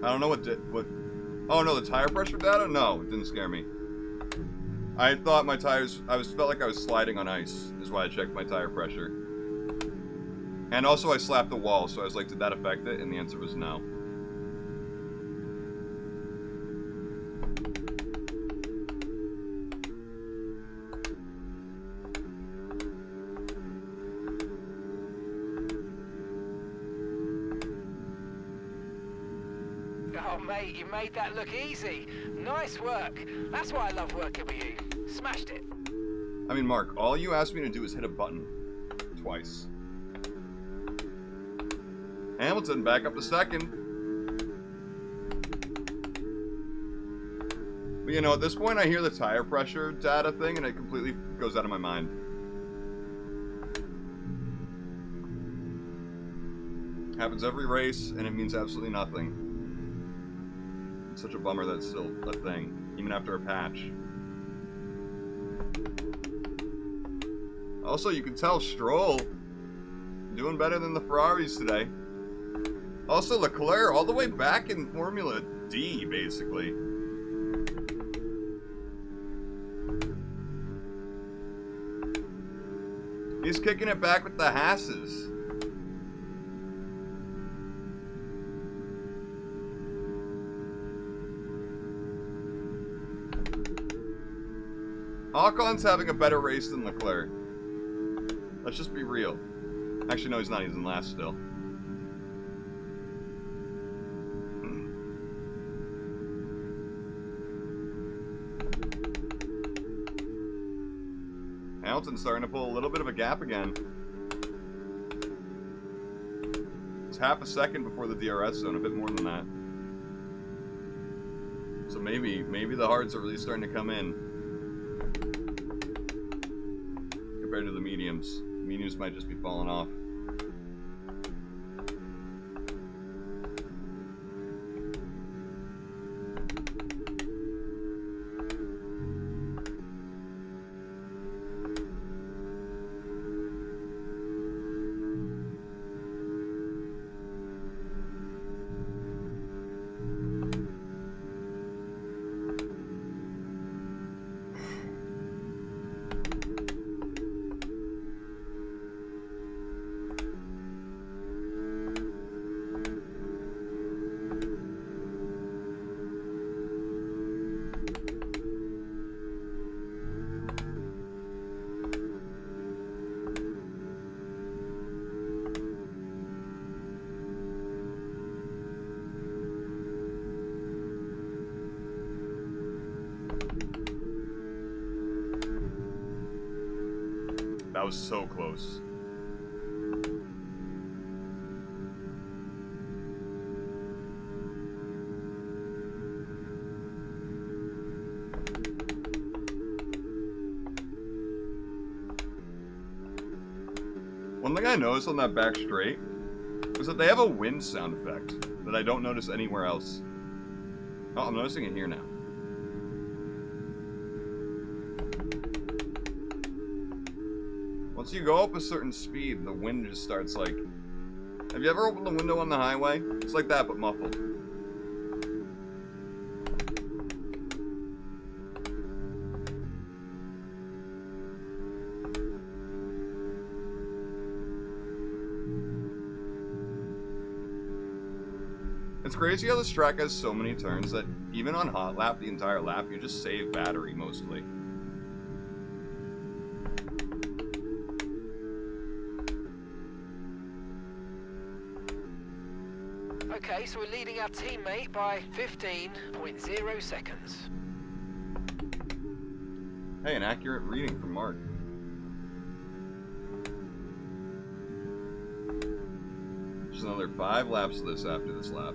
I don't know what. Oh no, the tire pressure data? No, it didn't scare me. I thought my tires. Felt like I was sliding on ice. Is why I checked my tire pressure. And also, I slapped the wall, so I was like, did that affect it? And the answer was no. Oh, mate, you made that look easy. Nice work. That's why I love working with you. Smashed it. I mean, Mark, all you asked me to do is hit a button. Twice. Hamilton back up to 2nd. But you know, at this point I hear the tire pressure data thing and it completely goes out of my mind. Happens every race and it means absolutely nothing. It's such a bummer that it's still a thing, even after a patch. Also, you can tell Stroll doing better than the Ferraris today. Also, Leclerc all the way back in Formula D, basically. He's kicking it back with the Hasses. Ocon's having a better race than Leclerc. Let's just be real. Actually, no, he's not. He's in last still. Hamilton's starting to pull a little bit of a gap again. It's half a second before the DRS zone, a bit more than that. So maybe the hards are really starting to come in compared to the mediums. Mediums might just be falling off. That was so close. One thing I noticed on that back straight was that they have a wind sound effect that I don't notice anywhere else. Oh, I'm noticing it here now. Once you go up a certain speed, the wind just starts like... Have you ever opened the window on the highway? It's like that, but muffled. It's crazy how this track has so many turns that even on hot lap, the entire lap, you just save battery mostly. Okay, so we're leading our teammate by 15.0 seconds. Hey, an accurate reading from Mark. Just another 5 laps of this after this lap.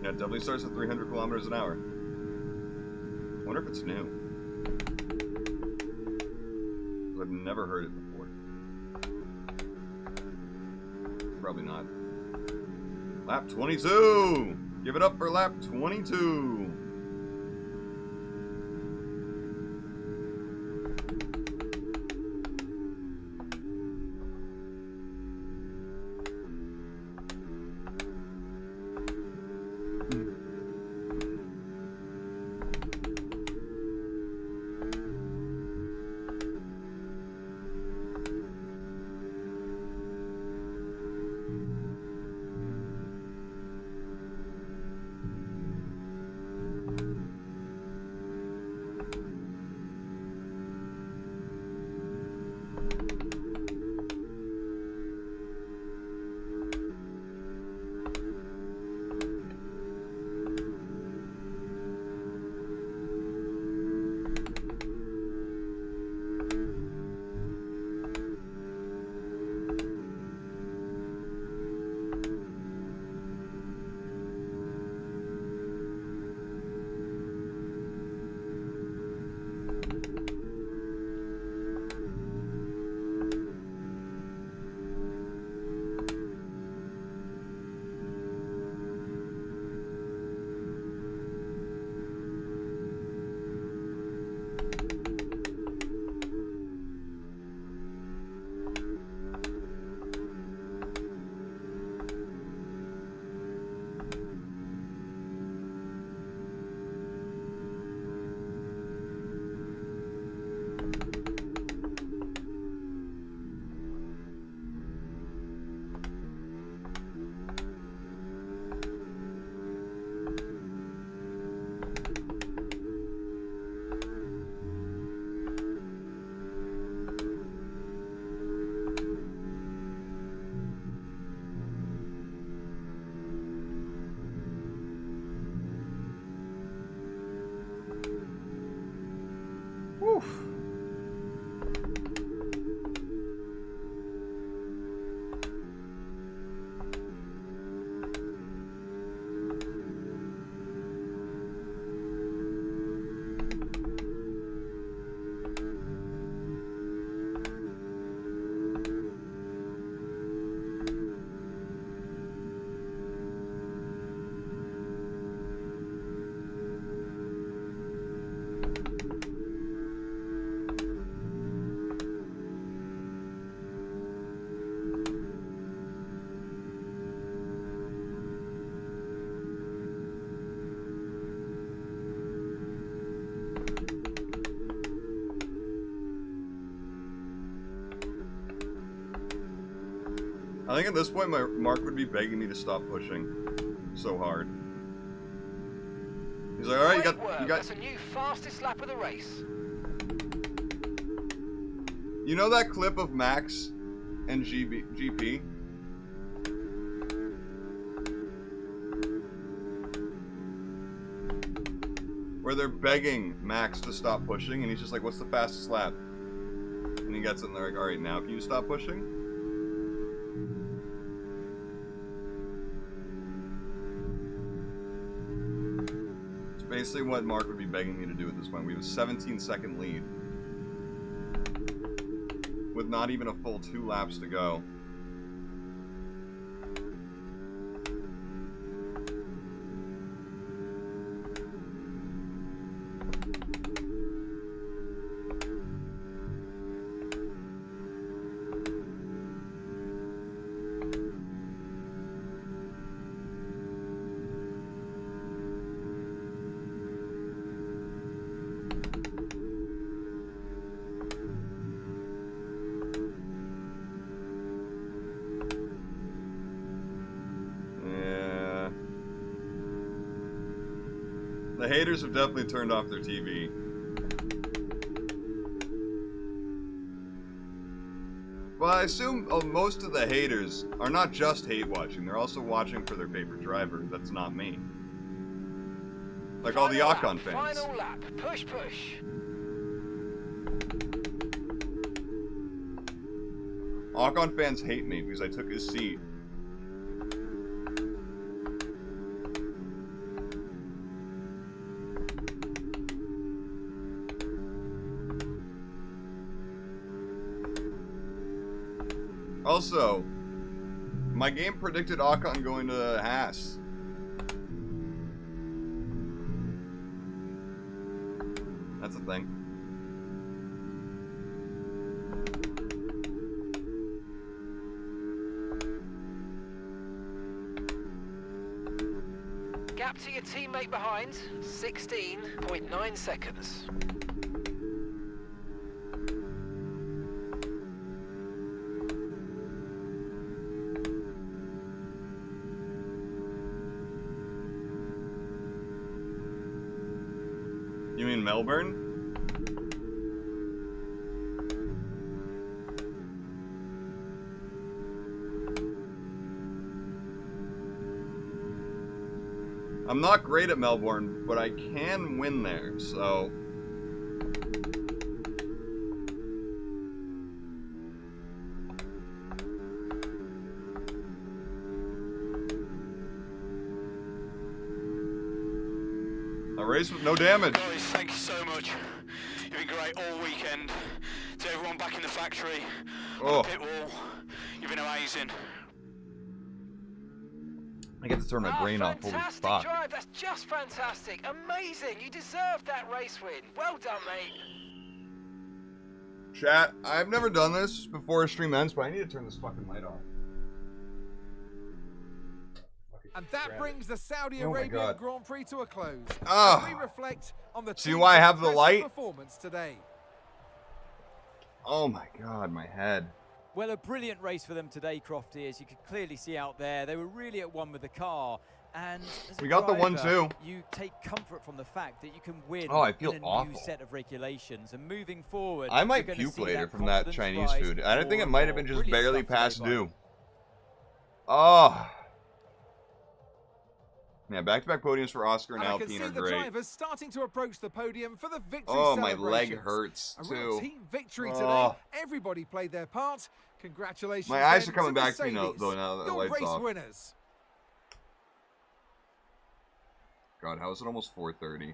Yeah, it definitely starts at 300 kilometers an hour. I wonder if it's new. I've never heard it before. Probably not. Lap 22! Give it up for lap 22! I think at this point, Mark would be begging me to stop pushing so hard. He's like, all right, you got. That's a new fastest lap of the race. You know that clip of Max and GP? Where they're begging Max to stop pushing, and he's just like, what's the fastest lap? And he gets it, and they're like, alright, now can you stop pushing? It's basically what Mark would be begging me to do at this point. We have a 17-second lead. With not even a full 2 laps to go. The haters have definitely turned off their TV. Well, I assume most of the haters are not just hate watching, they're also watching for their favorite driver. That's not me. Like all the Ocon fans. Final lap. Push, push. Ocon fans hate me because I took his seat. Also, my game predicted Ocon going to Haas. That's a thing. Gap to your teammate behind, 16.9 seconds. You mean Melbourne? I'm not great at Melbourne, but I can win there, so... A race with no damage. Guys, thank you so much. You've been great all weekend. To everyone back in the factory, on the pit wall, you've been amazing. I get to turn my brain off. Holy Fantastic fuck. drive, that's just fantastic. Amazing, you deserved that race win. Well done, mate. Chat, I've never done this before a stream ends, but I need to turn this fucking light off. And that brings the Saudi Oh my Arabian God. Grand Prix to a close. Ah. As we reflect on the See team's why I have the impressive light? performance today. Oh my god, my head. Well, a brilliant race for them today, Crofty, as you could clearly see out there. They were really at one with the car. And as a We got the driver, 1-2. You take comfort from the fact that you can win Oh, I feel in a awful. new set of regulations. And moving forward, I might you're gonna puke see later that from that confidence Chinese rise food. I don't think more it and might have more. been just Brilliant barely stuff today past by due. them. Oh. Yeah, back-to-back podiums for Oscar and And I can Alpine see are the great. drivers starting to approach the podium for the victory Oh, my leg celebrations. hurts, A real too. team victory Oh. today. Everybody played their part. Congratulations. My eyes then are coming to back to me now, Mercedes, though, now that the your light's race off. winners. God, how is it almost 4:30?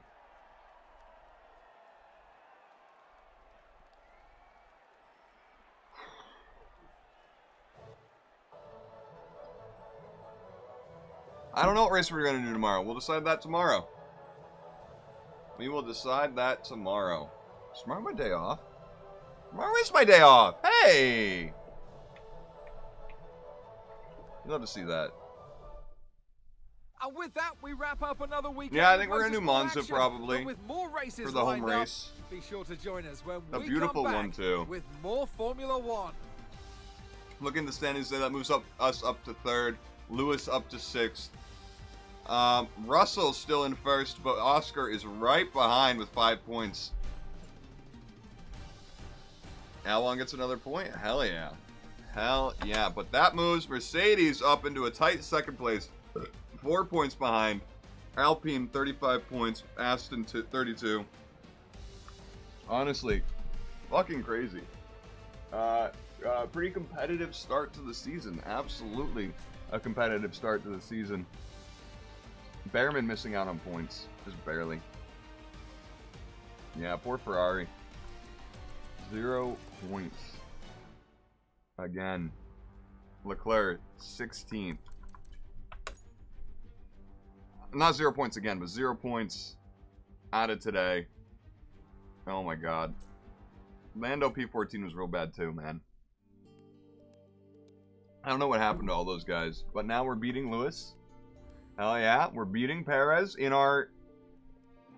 I don't know what race we're going to do tomorrow. We'll decide that tomorrow. We will decide that tomorrow. Is tomorrow my day off? Tomorrow is my day off. Hey! You'd love to see that. And with that, we wrap up another weekend. Yeah, I of think we're gonna do motorsport Monza action. probably But with more races for the home lined up, race. be sure to join us when A we beautiful come back one, too. with more Formula One. Looking at the standings, that moves us up to 3rd. Lewis up to 6th. Russell's still in 1st, but Oscar is right behind with 5 points. Albon gets another point? Hell yeah. Hell yeah. But that moves Mercedes up into a tight 2nd place. 4 points behind. Alpine, 35 points. Aston, 32. Honestly, fucking crazy. Pretty competitive start to the season. Absolutely a competitive start to the season. Behrman missing out on points. Just barely. Yeah, poor Ferrari. 0 points. Again. Leclerc, 16th. Not 0 points again, but 0 points added today. Oh my god. Lando P14 was real bad too, man. I don't know what happened to all those guys, but now we're beating Lewis. Hell yeah, we're beating Perez in our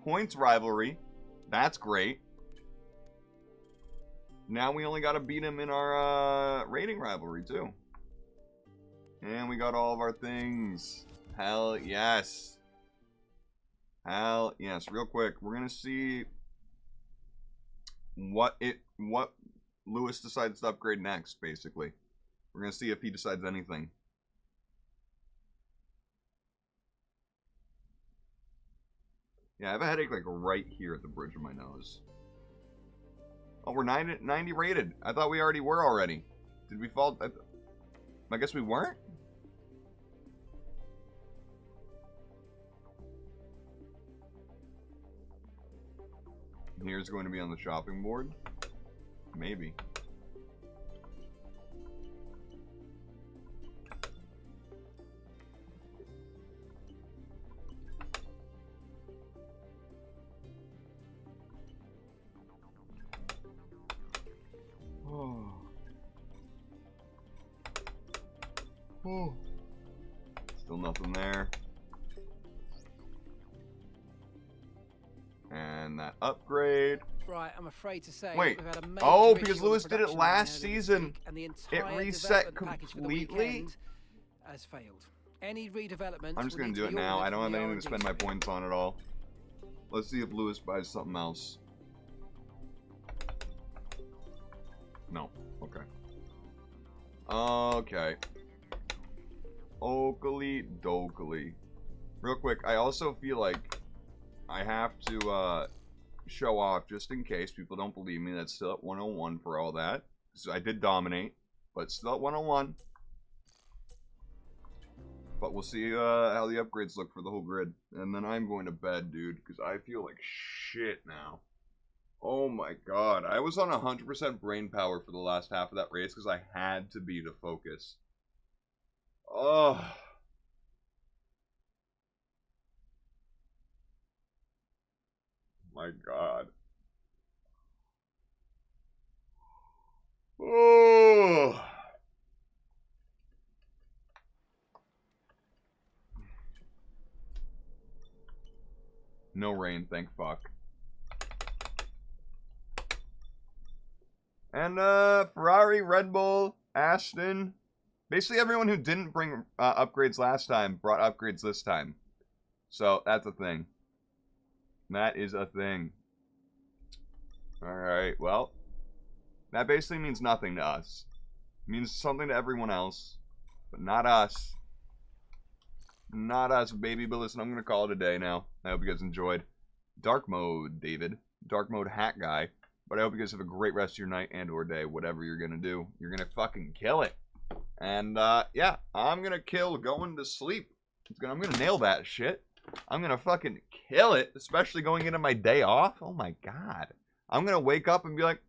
points rivalry. That's great. Now we only got to beat him in our rating rivalry too. And we got all of our things. Hell yes. Hell yes. Real quick, we're gonna see what Lewis decides to upgrade next, basically. We're gonna see if he decides anything. Yeah, I have a headache like right here at the bridge of my nose. Oh, we're 90 rated. I thought we already were already. Did we fall? I guess we weren't? Here's going to be on the shopping board. Maybe. Oh. Still nothing there. And that upgrade. Right, I'm afraid to say. Wait. We've had a Oh, major because issue on Lewis the did it production last line earlier this season. week, and the It entire reset development package for the completely. weekend has failed. Any redevelopment. I'm just going to do it now. I don't have anything to spend my points on at all. Let's see if Lewis buys something else. No. Okay. Okay. Oakley dokely. Real quick, I also feel like I have to show off, just in case people don't believe me, that's still at 101 for all that. So I did dominate, but still at 101. But we'll see how the upgrades look for the whole grid. And then I'm going to bed, dude, because I feel like shit now. Oh my god. I was on 100% brain power for the last half of that race because I had to be to focus. Oh. My god. Oh. No rain, thank fuck. And Ferrari, Red Bull, Aston, basically everyone who didn't bring upgrades last time brought upgrades this time. So that's a thing. That is a thing. Alright, well, that basically means nothing to us. It means something to everyone else, but not us. Not us, baby. But listen, I'm going to call it a day now. I hope you guys enjoyed. Dark mode, David. Dark mode hat guy. But I hope you guys have a great rest of your night and or day. Whatever you're going to do. You're going to fucking kill it. And, yeah. I'm going to kill going to sleep. I'm going to nail that shit. I'm going to fucking kill it. Especially going into my day off. Oh my god. I'm going to wake up and be like,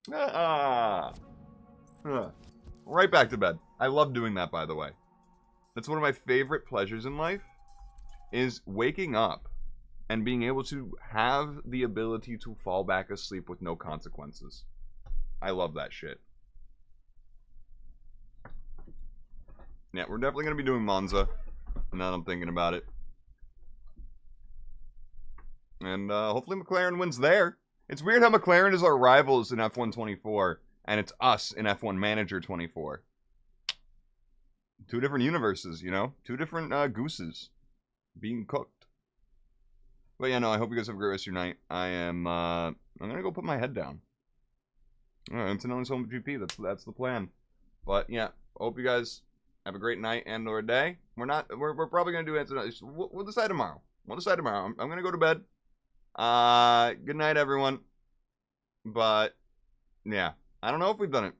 right back to bed. I love doing that, by the way. That's one of my favorite pleasures in life, is waking up and being able to have the ability to fall back asleep with no consequences. I love that shit. Yeah, we're definitely going to be doing Monza, now that I'm thinking about it. And hopefully McLaren wins there. It's weird how McLaren is our rivals in F124, and it's us in F1 Manager 24. Two different universes, you know? Two different gooses being cooked. But yeah, no, I hope you guys have a great rest of your night. I'm gonna go put my head down. Alright, until next home GP, that's the plan. But yeah, hope you guys have a great night and or day. We're probably gonna do it tonight. We'll decide tomorrow. I'm gonna go to bed. Good night, everyone. But yeah, I don't know if we've done it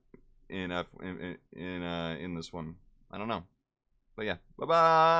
in this one. I don't know. But yeah, bye bye.